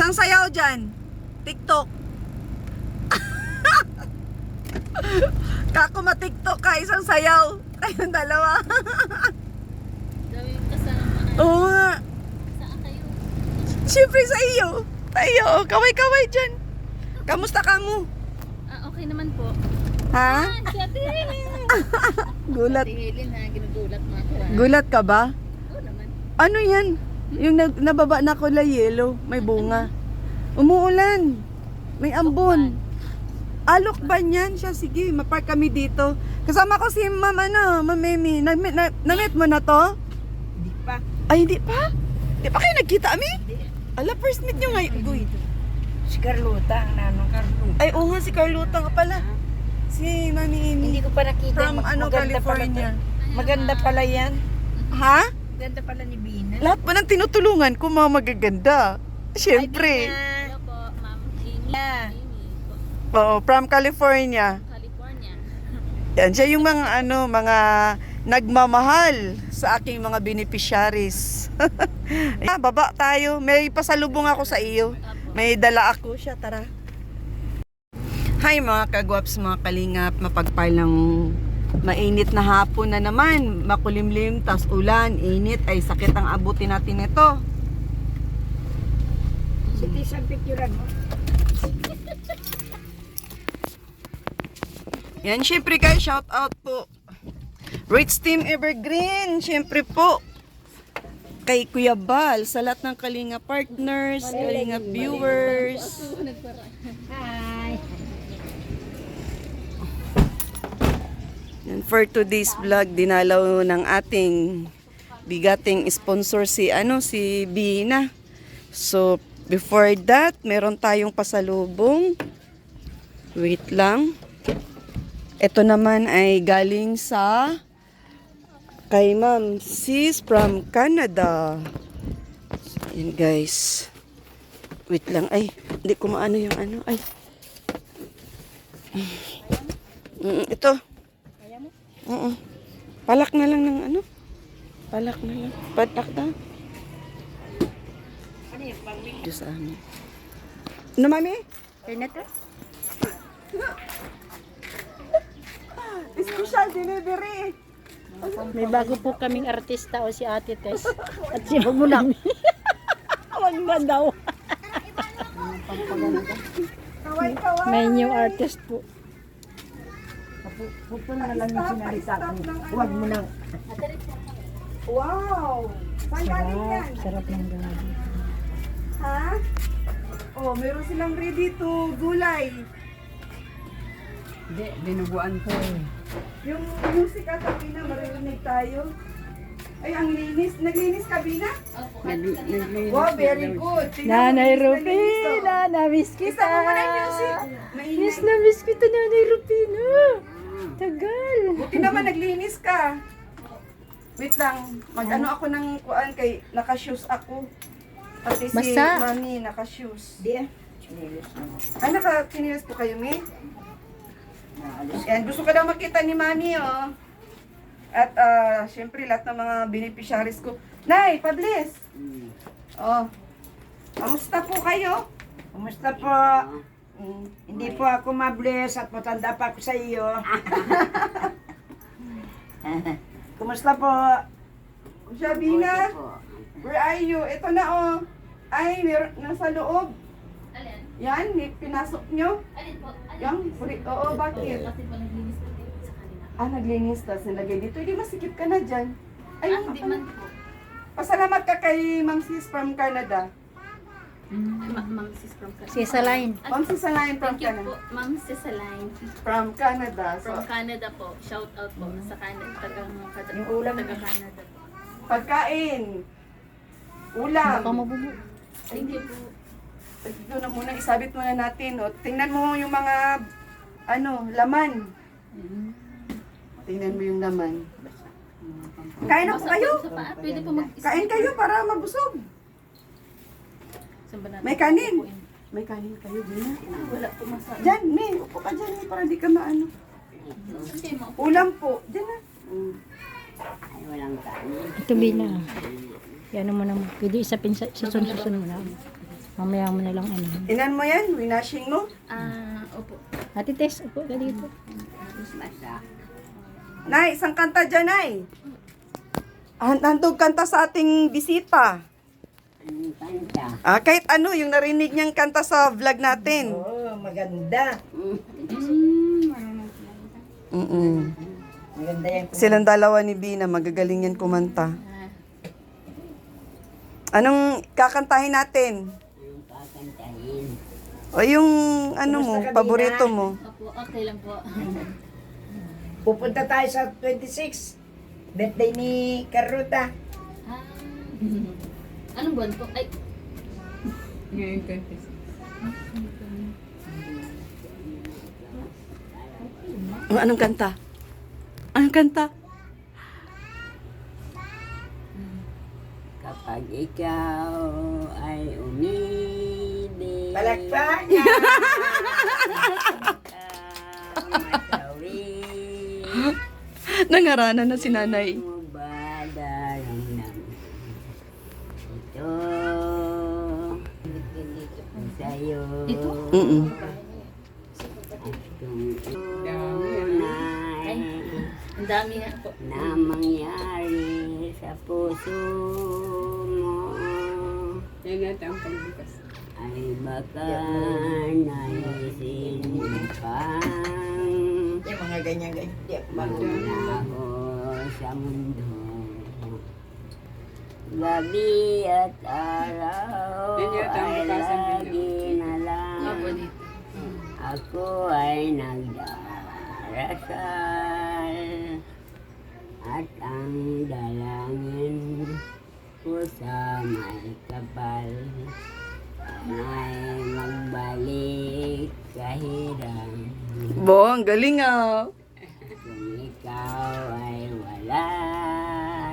Isang sayaw dyan. TikTok. Kako ma-TikTok ka, isang sayaw. Kayong dalawa. Gawin kasama. Oo nga. Saan kayo? Siyempre sa iyo. Tayo, kaway-kaway dyan. Kamusta ka mo? Okay naman po. Ha? Si Ate Helen. Gulat. Ate Helen ha, ginugulat mo ako ha. Gulat ka ba? Oo naman. Ano yan? Yung nababa na kulay yellow, may bunga. Umuulan. May ambon. Alok ba niyan siya? Sige, mapark kami dito. Kasama ko si Ma'am, Ma'am Memi. Na-meet mo na to? Hindi pa. Ay, hindi pa? Hindi pa kayo nagkita, Ami? Ala, first meet nyo ngayon. Uy. Si Carlota, ang nanong Carlota. Ay, oo nga, si Carlota nga pala. Si Mami Amy. Hindi ko pa nakita. From California. Maganda pala yan. Ha? Maganda pala ni Bina. Lahat pa ng tinutulungan ko, mga magaganda. Siyempre. Hello po, Ma'am Amy. Yeah. Amy po, Oo, from California. California. Yan, siya yung mga nagmamahal sa aking mga beneficiaries. Baba tayo. May pasalubong ako sa iyo. May dala ako siya, tara. Hi mga kagwaps, mga kalingap, mapagpalang mainit na hapon na naman, makulimlim, tas ulan, init, ay sakit ang abutin natin ito. Si Tisang picturean mo. Yan, syempre guys, shout out po. Rich Team Evergreen, syempre po. Kay Kuya Bal, sa lahat ng Kalinga partners, Kalinga viewers. Hi. Yan, for today's vlog, dinalaw ng ating bigating sponsor si Bina. So, before that, meron tayong pasalubong. Wait lang. Ito naman ay galing sa kay Ma'am Sis from Canada. Yan guys. Wait lang. Ay, hindi ko maano yung ano. Ay. Ito. Palak na lang ng ano. Palak na lang. Palak na. Ano yung pangling? Diyos amin. Ano, Mami? Kaya na to? Special delivery. May bago po kaming artista o si Ate Tess at si Mamunami. Wag na daw. Kaway-kaway. May new artist po. Pupo na lang yung sinalita ko. Huwag mo nang. Wow! Saan galing yan? Sarap ng gabi. Ha? Oh, meron silang ready to gulay. Hindi, dinuguan ko eh. Yung music at Bina, maririnig tayo. Ay, ang linis. Naglinis ka, Bina? Naglinis. Wow, very good. Tingnan mo, Nanay linis na linis, oh. Rufina, na-miss kita. Isa mo muna yung music. Maingay. Miss na miss kita, Nanay Rufina. Tagal. Buti naman naglinis ka. Wait lang. Mag-ano ako ng kuan kay naka-shoes ako. Pati si Basa. Mami naka-shoes. Hindi ah. Chinilis na mo. Ay, naka-kinilas po kayo, May? Yan, gusto ka daw makita ni Mami, oh. At, syempre, lahat ng mga beneficiaries ko. Nay, Pablis! Oh. Kamusta po kayo? Kumusta po? Hindi po ako mabless at matanda pa ako sa iyo. Kumusta po? Shabina, where are you? Ito na, oh. Ay, meron, nasa loob. Alin? Yan, pinasok nyo. Alin po? Alin? Yung, oo, bakit? Kasi po naglinis po dito sa kanila. Naglinis, tapos nilagay dito. Hindi, masikip ka na dyan. Ay, Hindi man po. pasalamat ka kay Ma'am Sis from Canada. Ma'am Sis from Canada. Si Salain. Ma'am Sis Alain from Thank you Canada. po, Ma'am Sis Align. From Canada. So, From Canada po. Shout out po sa Canada. Yung ulam Taga Canada po. pagkain. Ulam. Baka mabubo. Thank you po. Ito na muna, isabit muna natin. O, tingnan mo yung mga, laman. Tingnan mo yung laman. Kain na po Basta kayo. Sa paa, pwede po mag Kain kayo para mabusog. Saan ba natin May kanin. pupuin? May kanin kayo, Dina. Wala po masama. Diyan, May. Upo ka dyan, May, para di ka maano. Kasi mo. Ulam po. Diyan na. Ay, walang kanin. Ito Bina. Yan mo naman. Pwede isapin sa susunod mo na. Mamaya mo na lang ano. Inan mo yan? Winashing mo? Opo. Ate Tess, upo ka dito. Nay, isang kanta dyan, Nay. Handog kanta sa ating bisita. Kahit ano, yung narinig niyang kanta sa vlog natin. Oh, maganda. Mm-mm. Maganda yan. Silang dalawa ni Bina, magagaling yan kumanta. Anong kakantahin natin? O yung ano mo, Kumusta ka, paborito Bina? mo? Opo, okay lang po. Pupunta tayo sa 26. Birthday ni Karuta. Ah, anong buwan po? Ay, Anong kanta? Anong kanta? Kapag ikaw ay umibig, Palakpakan! matawid, Nangaranan na si nanay. mo ba daramdam? Ito, sa'yo. Ito? Mm-mm. Tunay ang dami nga po. na mangyari sa puso mo ay baka naisin pang Yung mga ganyan-ganyan. maglaho sa mundo. Gabi at araw ay lagi na lang Opo, dito. ako ay nagdarasal at ang dalangin ko sa may kapal ay magbalik kahirang Bo, ang galing ah. kung ikaw ay wala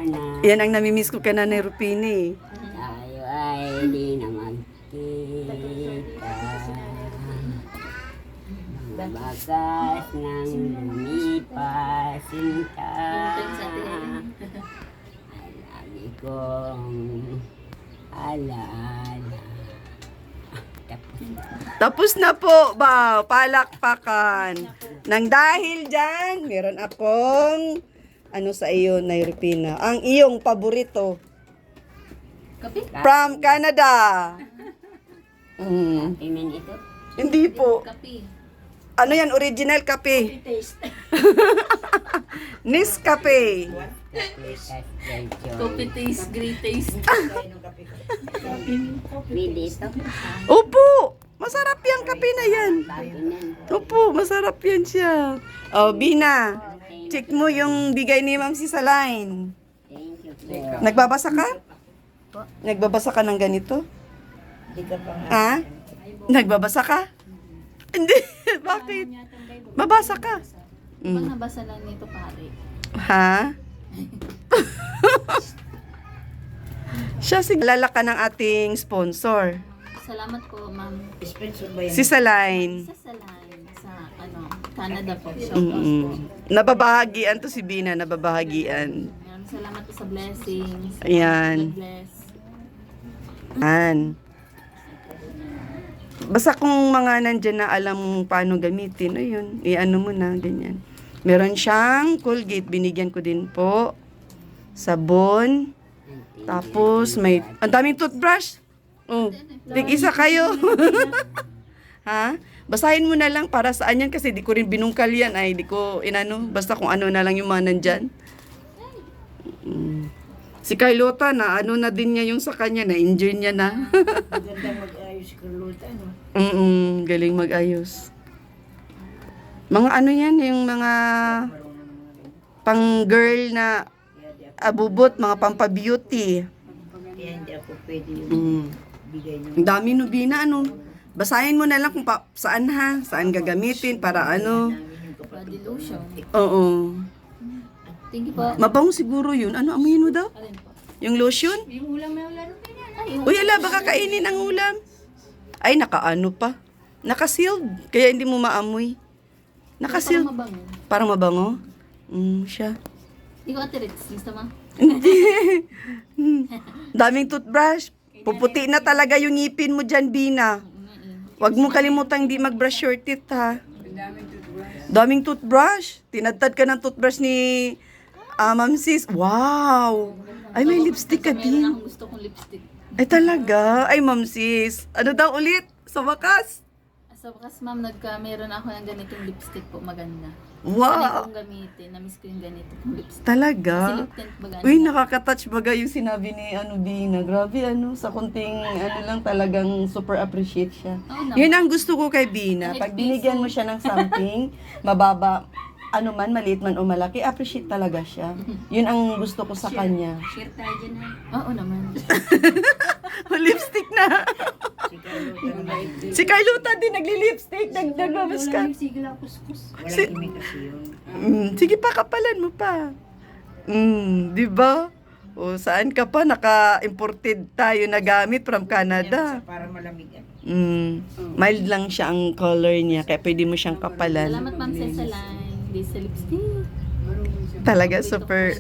na. Yan ang namimiss ko kay Nanay Rupini. Tayo ay di na magkita. Mga bakas ng lumipas sinta ay lagi kong alaala. Tapos na po, ba, palakpakan. Nang dahil dyan, meron akong ano sa iyo, Nay Rupina. Ang iyong paborito. Kape? From Canada. Pimen ito. Hindi po. Kape. Ano yan? Original kape. Nescafe. Coffee taste, great taste. Pwede ito. Opo. Masarap yung kape na yan. Pimen. Opo, masarap yan siya. Oh, Bina. Check mo yung bigay ni Ma'am si Salain. Thank you po. Nagbabasa ka? Nagbabasa ka ng ganito? Hindi ka pa nga. Ha? Nagbabasa ka? Hindi. Bakit? Babasa ka. Pag nabasa lang nito, pare. Ha? Siya siglalala ka ng ating sponsor. Salamat po, ma'am. Sponsor ba yan? Si Salain. Sa Salay, sa Canada po. Shout out po. Nababahagian to si Bina, nababahagian. Maraming salamat po sa blessings. Ayan. God bless. Yan. Basta kung mga nandyan na alam mong paano gamitin, ayun, i-ano mo na, ganyan. Meron siyang Colgate, binigyan ko din po. Sabon. Tapos may, ang daming toothbrush. Oh, tig-isa kayo. Ha? Basahin mo na lang para saan yan kasi di ko rin binungkal yan. Ay, di ko inano. Basta kung ano na lang yung mga nandyan. Si Carlota na ano na din niya yung sa kanya, na-injure niya na. Maganda mag-ayos si Carlota, no? Galing mag-ayos. Mga ano yan, yung mga pang-girl na abubot, mga pampa-beauty. Kaya hindi ako pwede yung bigay niyo. Ang dami no, Bina, ano. Basahin mo na lang kung saan ha, saan gagamitin para ano. Body lotion. Oo. Thank you po. Mabango siguro yun. Ano, amoyin mo daw? Alin po? Yung lotion? Yung ulam na laro din yan. Ay, yung Uy, ala, baka kainin ang ulam. Ay, nakaano pa. Naka-sealed, kaya hindi mo maamoy. parang Naka-sealed. mabango. Parang mabango? Siya. Hindi ko ate Ritz. Gusto mo? Daming toothbrush. Puputi na talaga yung ngipin mo dyan, Bina. Huwag mo kalimutang di mag-brush your teeth, ha? Daming toothbrush. Tinadtad ka ng toothbrush ni Ma'am Sis. Wow! Ay, may lipstick ka Meron din. akong gusto kong lipstick. Ay, talaga? Ay, Ma'am Sis. Ano daw ulit? Sa wakas? Sa wakas, ma'am, meron ako ng ganitong lipstick po, maganda. Sanay Wow! kong gamitin. Namiss ko yung ganito kong lipstick. Kasi Talaga? lip tint maganda. Uy, nakaka-touch baga yung sinabi ni Bina. Grabe, sa kunting, lang talagang super appreciate siya. Oo naman. Yun ang gusto ko kay Bina. Kahit Pag binigyan piso. mo siya ng something, mababa, man, maliit man o malaki, appreciate talaga siya. Yun ang gusto ko sa kanya. Share tayo dyan ha. Oo naman. Lipstick na. Si Carlota din nagli-lipstick. Nagmamas ka. Sige lang, kuskus. Si- Walang imi kasi yun. Sige pa, kapalan mo pa. Di ba? O saan ka pa? Naka-imported tayo na gamit from Canada. Para malamigan. Mild lang siya ang color niya, kaya pwede mo siyang kapalan. Salamat, ma'am, sa line. Di sa lipstick. Talaga super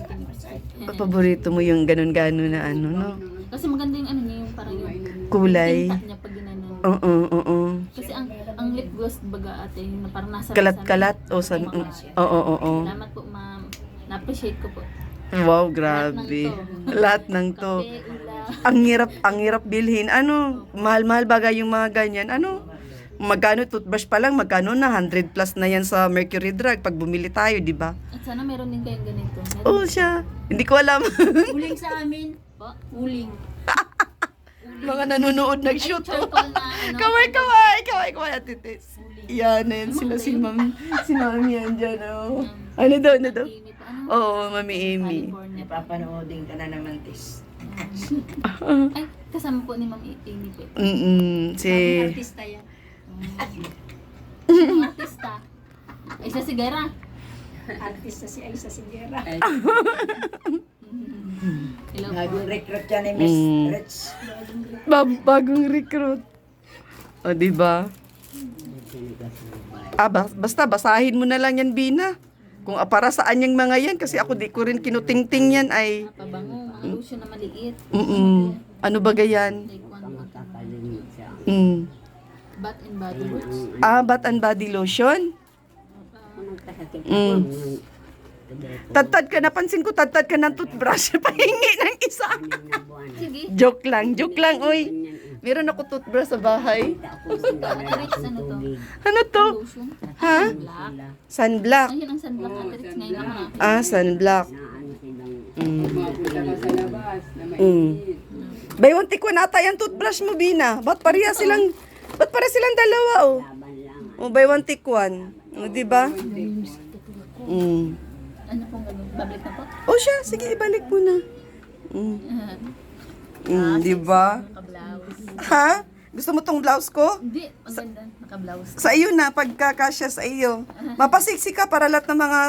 paborito mo yung ganun-ganon na no? Kasi maganda yung niya, yung parang yung Kulay. tinta niya pag ginanon. Oo. Kasi ang lip gloss baga ate, yung parang nasa Kalat-kalat. Oo. Salamat po, ma'am. Na-appreciate ko po. Wow, grabe. Lahat ng to. Kape, ula. Ang hirap bilhin. Mahal-mahal bagay yung mga ganyan. Magkano toothbrush pa lang, magkano na 100 plus na yan sa Mercury Drug pag bumili tayo, di ba? At sana meron din kayong ganito. Meron Oo siya. Hindi ko alam. Uling sa amin. po. Uling. Mga nanonood nag-shoot. Charcoal na Kaway, Ate Tess. Yan, na yan sila si Ma'am yan dyan, oh. Ano daw? Ini pa, ano? Oo, Mami Amy. California. Napapanoodin ka na naman, Tis. Ay, kasama po ni Ma'am Amy po. Si... Artista yan. Yung artista. Isa sigara. Artista si Aisa Sigera. Hello po. Bagong recruit yan ni Miss Rich. Bagong recruit. O, diba? Basta basahin mo na lang yan, Bina. Kung para saan yung mga yan, kasi ako di ko rin kinutingting yan ay... Pabango, mga lotion na maliit. Ano ba gayan? Like one, Kakalimit siya. Bath and Body Works. Bath and body lotion? Anong takakit? Tadtad ka, napansin ko, tadtad ka ng toothbrush. Pahingi ng isa. Sige. Joke lang, uy. Meron ako toothbrush sa bahay. Aterix, ano to? Ano to? Lotion? Ha? Black. Sunblock. Ayun ang sunblock Aterix ngayon ako na. Sunblock. Buy one take one ata yung toothbrush mo, Bina. Ba't pareha silang dalawa, oh? Oh, buy one take one. O, diba? Ano pong ganun? Babalik na po? Oh, siya. Sige, ibalik mo na. Diba? Naka-blouse. Ha? Gusto mo tong blouse ko? Hindi, maganda. Naka-blouse. Sa iyo na, pagkakasya sa iyo. Mapasiksi ka para lahat ng mga,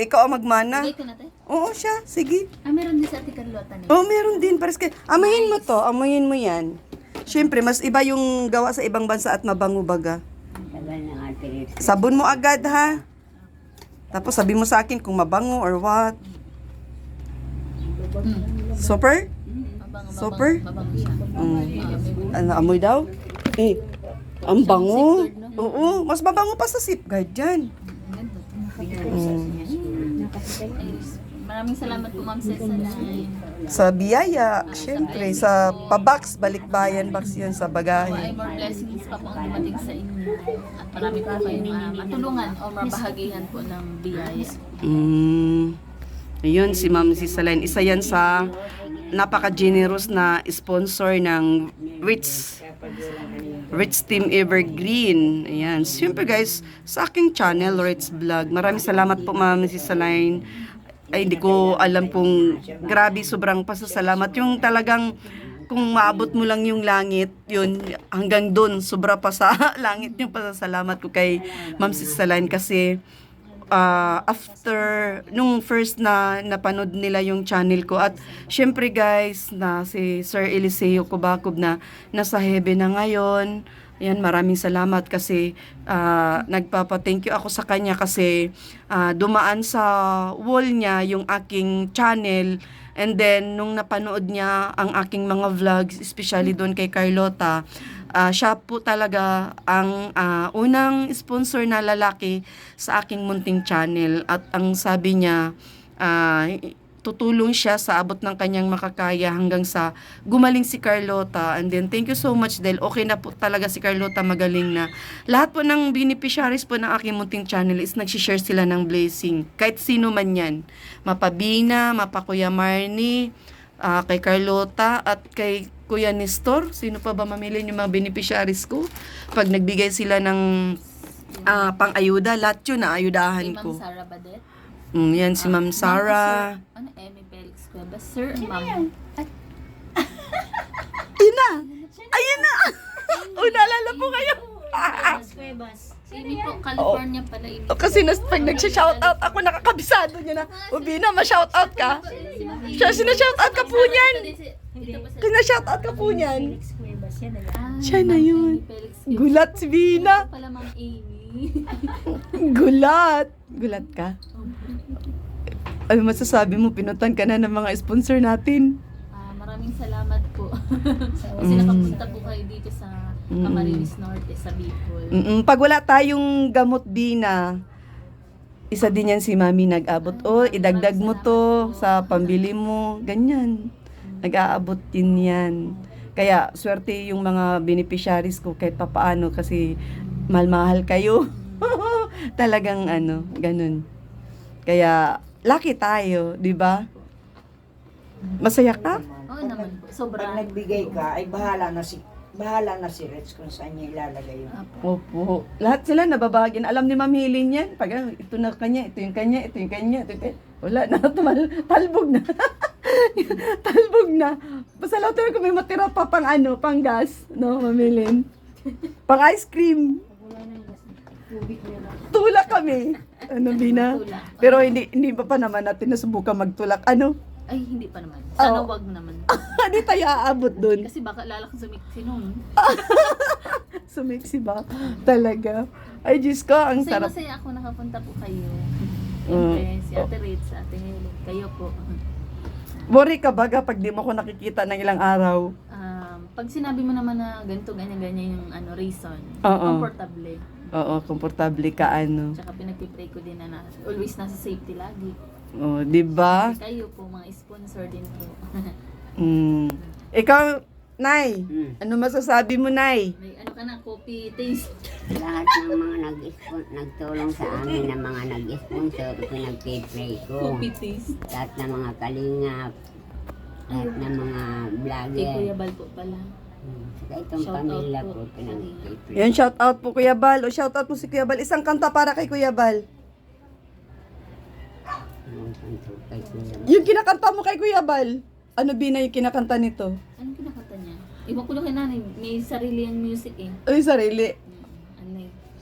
ikaw ang magmana. Bigay ko na tayo. Oo, siya. Sige. Meron din sa Ate Carlota niya. Oh, meron din. Pares ka. Amayin mo to. Amayin mo yan. Siyempre, mas iba yung gawa sa ibang bansa at mabango baga. Tagal ng artist. Sabon mo agad, ha? Tapos sabi mo sa akin kung mabango or what. Super? Super? Mabango siya. Ano, amoy daw? Ang bango. Oo, mas mabango pa sa safeguard dyan. Maraming salamat po, Ma'am Cez, sa line. Sa biyaya, syempre, sa pabox, balikbayan box yun sa bagahe. Ay, more blessings pa po ang dumating sa inyo. At marami pa kayong matulungan o mabahagihan po ng biyaya. Ayun, si Ma'am Cisaline, isa yan sa napaka-generous na sponsor ng Rich Team Evergreen. Ayan. Siyempre guys, sa aking channel, Rich Vlog, maraming salamat po Ma'am Cisaline. Ay, hindi ko alam kung grabe, sobrang pasasalamat. Yung talagang, kung maabot mo lang yung langit, yun, hanggang dun, sobra pa sa langit yung pasasalamat ko kay Ma'am Cisaline kasi after nung first na napanood nila yung channel ko at syempre guys na si Sir Eliseo Kubakob na nasa heaven na ngayon Ayan, maraming salamat kasi nagpapa-thank you ako sa kanya kasi dumaan sa wall niya yung aking channel, and then nung napanood niya ang aking mga vlogs, especially doon kay Carlota, siya po talaga ang unang sponsor na lalaki sa aking munting channel, at ang sabi niya, tutulong siya sa abot ng kanyang makakaya hanggang sa gumaling si Carlota. And then, thank you so much dahil okay na po talaga si Carlota, magaling na. Lahat po ng beneficiaries po ng aking munting channel is nagsishare sila ng blessing. Kahit sino man yan. Mapa Bina, mapa Kuya Marnie, kay Carlota, at kay Kuya Nestor. Sino pa ba mamili yung mga beneficiaries ko? Pag nagbigay sila ng pang-ayuda, lahat yun naayudahan Kay ko. Ma'am Sara Badet. Yan si Ma'am Sara. Ano, Emmy Felix Cuevas. Sir, ma'am. Ayun na! Ayun na! Naalala po kayo. Si Emmy po, California pala. Emmy. Kasi pag nagsha-shoutout ako, nakakabisado niya na. Ubina, ma-shoutout ka. Siya, sina-shoutout ka po niyan. Sina-shoutout ka po niyan. Siya na yun. Gulat si Bina. Pala Ma'am Amy. Gulat. Gulat ka? Ano masasabi mo? Pinutan ka na ng mga sponsor natin. Maraming salamat po. Kasi nakapunta po kayo dito sa Camarines Norte, sa Bicol. Pag wala tayong gamot, Bina, isa din yan si Mami nag-abot. Idagdag mo to sa pambili mo. Ganyan. Nag-aabot din yan. Kaya, swerte yung mga beneficiaries ko kahit papaano kasi mahal-mahal kayo. Talagang ganun. Kaya, lucky tayo, di ba? Masaya ka? Oo naman po. Pag Sobra. nagbigay ka, ay bahala na si Reds kung saan niya ilalagay yun. Opo. Lahat sila nababagin. Alam ni Ma'am Helen yan. Pag ito na kanya, ito yung kanya, ito yung kanya, ito yung kanya. Wala na, talbog na. Talbog na. Basta lang tayo kung may matira pa pang pang gas. No, Ma'am Helen? Pang ice cream. Tulak kami. Bina? Tulak. Pero hindi pa naman natin nasubukan magtulak. Ay, hindi pa naman. Sana Oo. wag naman. Hindi tayo aabot dun. Kasi baka lalakang sumiksi nun. Sumiksi ba? Talaga. Ay, Diyos ko, ang Kasi sarap. masaya ako nakapunta po kayo. Siyempre, si Ate Ritz, Ate Helen, kayo po. Worry ka ba kapag di mo ako nakikita ng ilang araw? Pag sinabi mo naman na ganito, ganyan yung reason, Oo. komportable. Oo, komportable ka Tsaka pinagpipray ko din na always nasa safety lagi. Oh, di ba? Kayo po, mga sponsor din po. Ikaw, Nay, ano masasabi mo, Nay? May ka na, coffee taste. Lahat ng mga nagtulong sa amin na mga nag-sponsor, pinagpipray ko. Coffee taste. Lahat ng mga kalingap, lahat ng mga Kay vlogger. Kuya Bal po pala. Saka itong Shout out pamilya po. ko, pinagpipray. Yan, shout out po Kuya Bal. O shout out mo si Kuya Bal. Isang kanta para kay Kuya Bal. Yung kinakanta mo kay Kuya Bal. Ano Bina yung kinakanta nito? Anong kinakanta niya? Iwan ko lang kay nanay, may sarili yung music eh. Ay, sarili.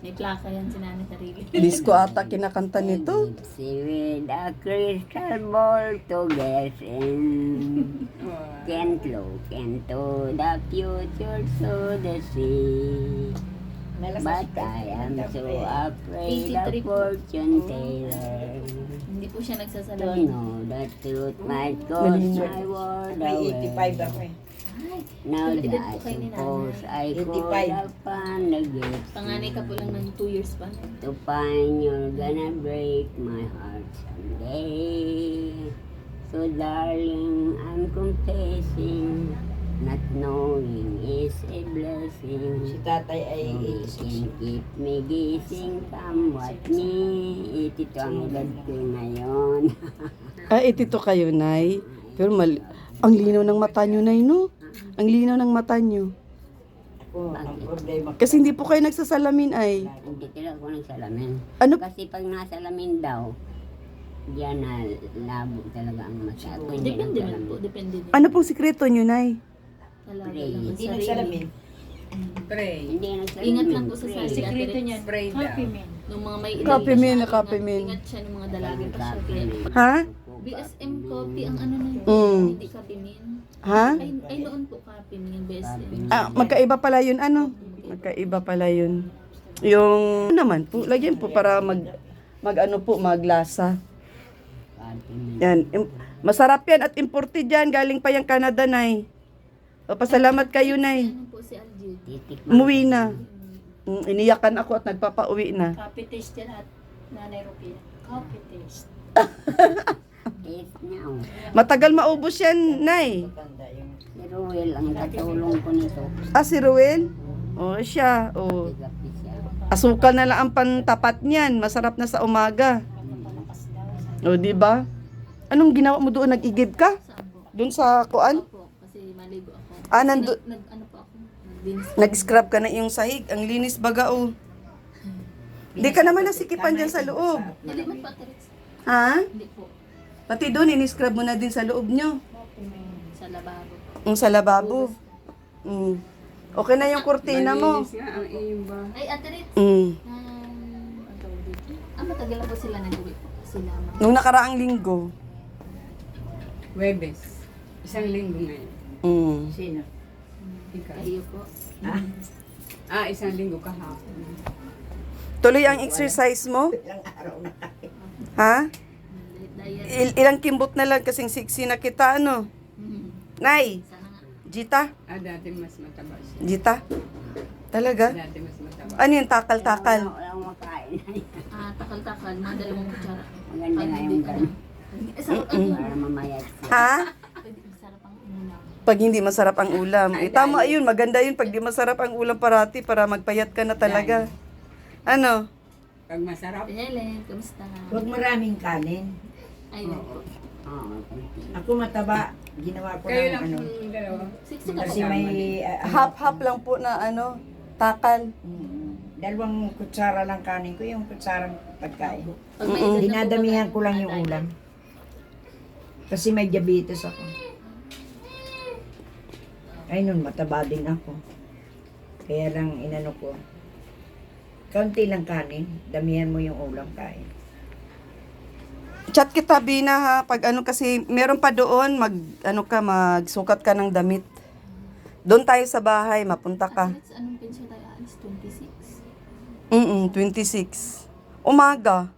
May plaka yan si nanay sarili. Disco ata kinakanta nito. See with a crystal ball to guess in. Can't look into the future to the sea. But I am so afraid of 83 po. fortune teller. Hindi po siya To nagsasalamin. know the truth might cause my world May 85 away. ako eh. Now Edad that po kayo ni suppose I 85. could upon the gift Panganay ka po lang ng 2 years pa. to find you're gonna break my heart someday. So darling, I'm confessing, not knowing is a blessing. Si tatay ay You 86. can keep me guessing, come what me. Ito ang edad ko ngayon. Itito kayo, Nay. Pero ang linaw ng mata nyo, Nay, no? Ang linaw ng mata nyo. Ako, ang problema ko. Kasi hindi po kayo nagsasalamin ay. Hindi talaga ako nagsalamin. Ano? Kasi pag nasalamin daw, diyan na labo talaga ang mata. Ako hindi Depende man nagsalamin. po, depende din. Ano pong sikreto nyo, Nay? Talaga Pray. lang ang Hindi sarili. nagsalamin. Hindi nagsalamin. Ingat lang po sa sarili. Sekreto niyan. Happy man. Nung mga may edad Coffee na man, siya, coffee man. Ingat siya ng mga dalaga pa siya. Kaya, Ha? BSM coffee ang ano na yun. Mm. Hindi coffee man. Ha? Ay noon po coffee man, BSM. Magkaiba pala yun, ano? Magkaiba pala yun. Yung naman po, lagyan po para maglasa. Yan. Masarap yan at imported yan. Galing pa yung Canada, Nay. O, pasalamat kayo, Nay. Ano po si Aljud? Umuwi na. Iniyakan ako at nagpapauwi na. Copy taste yan at Nanay Rupina. Copy taste. Taste now. Matagal maubos yan, Nay. Si Ruel ang katulong ko nito. Si Ruel? O, siya. O, Gapi siya. asukal na lang ang pantapat niyan. Masarap na sa umaga. O, di ba? Anong ginawa mo doon? Nag-igib ka? Saan po? Doon sa kuan? Opo, kasi maligo ako. Ano po ako? Dinis. Nag-scrub ka na yung sahig. Ang linis baga, o. Hindi ka naman nasikipan dyan sa loob. Hindi man po, Terex. Ha? Hindi po. Pati doon, ini-scrub mo na din sa loob nyo. Sa lababo. Sa lababo. Okay na yung kurtina mo. Ay, Ate Ritz. Ang tawag dito? Matagal na po sila nag-uwi po. Sila ma. Nung nakaraang linggo. Webes. Isang linggo ngayon. Sino? Ikaw. Kayo po. Isang linggo kahapon. Tuloy ang exercise mo? Ilang araw na. Ha? Diet. Ilang kimbot na lang kasing sexy na kita, ano? Nay, Sana nga. Jita? Dati mas mataba siya. Jita? Talaga? Dati mas mataba. Ano yung takal-takal? Wala akong makain. Takal-takal. Mga 2 kutsara. Maganda nga yung gano'n. Sarap ang ulam. Para mamayat siya. Ha? Pwede masarap ang ulam. Pag hindi masarap ang ulam. Tama yun, maganda yun. Pag di masarap ang ulam parati para magpayat ka na talaga. Ano? Pag masarap, Helen, kamusta? Huwag maraming kanin. Ayun po. Oo, konti. Ako mataba. Ginawa ko kayo ng lang ano. yung dalawa. Siksik Kasi ako. may Half-half lang po na ano, takal. 2 kutsara lang kanin ko, yung kutsarang pagkain. Pag may edad na po Dinadamihan kami, ko lang yung diet. ulam. Kasi may diabetes ako. Ay nun, mataba din ako. Kaya lang inano ko. Kaunti lang kanin, damihan mo yung ulam kain. Chat kita, Bina, ha? Pag ano kasi, meron pa doon, magsukat ka ng damit. Doon tayo sa bahay, mapunta ka. Alex, anong pensya tayo alis? 26? 26. Umaga.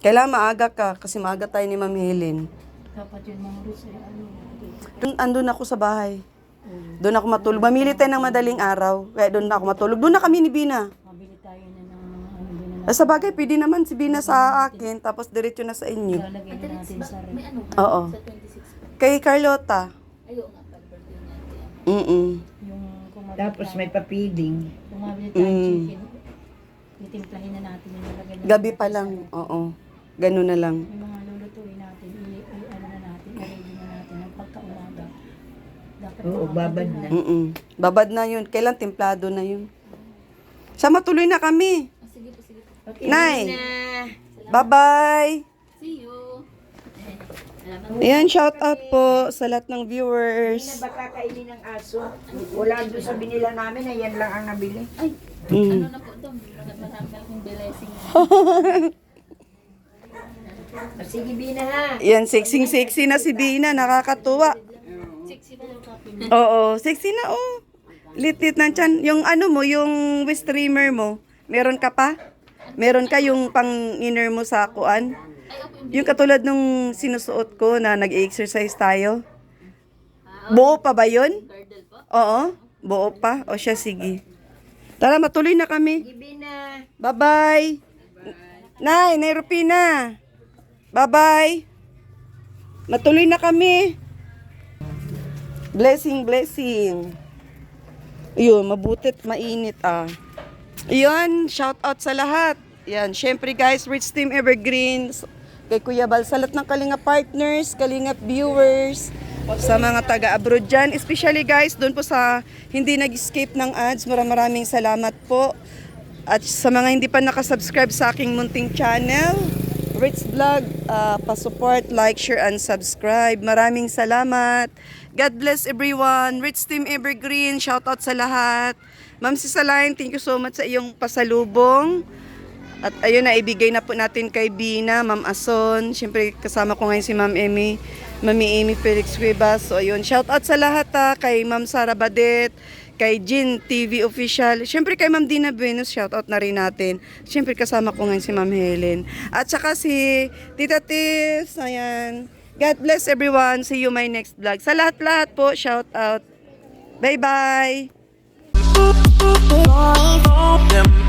Kailangan maaga ka, kasi maaga tayo ni Ma'am Helen. Dapat yun mga Rus ay ano. Andun ako sa bahay. Doon ako matulog. Mamili tayo ng madaling araw. Kaya doon ako matulog. Doon na kami ni Bina. Mabili tayo na ng ano din na Sa bagay, pwede naman si Bina sa akin, tapos diretso na sa inyo. lalagay Ate na Ritz, natin sa may ano ka? Oo. Sa 26 po. Kay Carlota. Ayaw nga pala birthday niya. yung kung mabili Tapos tayo, may papiling. kung mabili tayo chicken, titimplahin na natin yung lalagay na Gabi pa lang. Oo. Ganun na lang. yung mga lulutuin natin, ano na natin, i-ready na natin ng pagkaumaga. Dapat Oo, babad na. Babad na yun. Kailan templado na yun. Sa matuloy na kami. Sige po, sige po. Okay, Nay. na. Bye-bye. See you. Salamat. Ayan, shout out po sa lahat ng viewers. Baka kainin ng aso. Wala doon sa binila namin, ayan lang ang nabili. Ay, ano na po ito? Marami akong blessing. Sige, Bina ha. Yan, sexy na si Bina. Nakakatuwa. Sexy po yung copy. Oo, sexy na oh. Lit-lit na tiyan. Yung ano mo, yung waist trimmer mo, meron ka pa? Meron ka yung pang-inner mo sa kuan? Ay, ako yung Yung katulad nung sinusuot ko na nag-exercise tayo. Buo pa ba yun? girdle po. Oo, buo pa. O siya, sige. Tara, matuloy na kami. Sige, Bina. Bye-bye. Nay Rupina. Bye-bye. Matuloy na kami. Blessing. Yun, mabutit, mainit Yun, shout out sa lahat. Yan, syempre guys, Rich Team Evergreen, kay Kuya Bal, sa lahat ng Kalinga partners, Kalinga viewers, sa mga taga-abroad dyan, especially guys, doon po sa hindi nag-escape ng ads, maraming salamat po. At sa mga hindi pa nakasubscribe sa aking munting channel, Rich Vlog, pa-support, like, share, and subscribe. Maraming salamat. God bless everyone. Rich Team Evergreen, shout out sa lahat. Ma'am Sisaline, thank you so much sa iyong pasalubong. At ayun na, ibigay na po natin kay Bina, Ma'am Ason. Siyempre, kasama ko ngayon si Ma'am Mami Amy Felix Cuevas. So ayun, shout out sa lahat kay Ma'am Sara Badet, kay Jin TV Official. Siyempre kay Ma'am Dina Venus, shoutout na rin natin. Siyempre kasama ko ngayon si Ma'am Helen. At saka si Tita Tips, ayan. God bless everyone. See you my next vlog. Sa lahat-lahat po, shoutout. Bye-bye! Them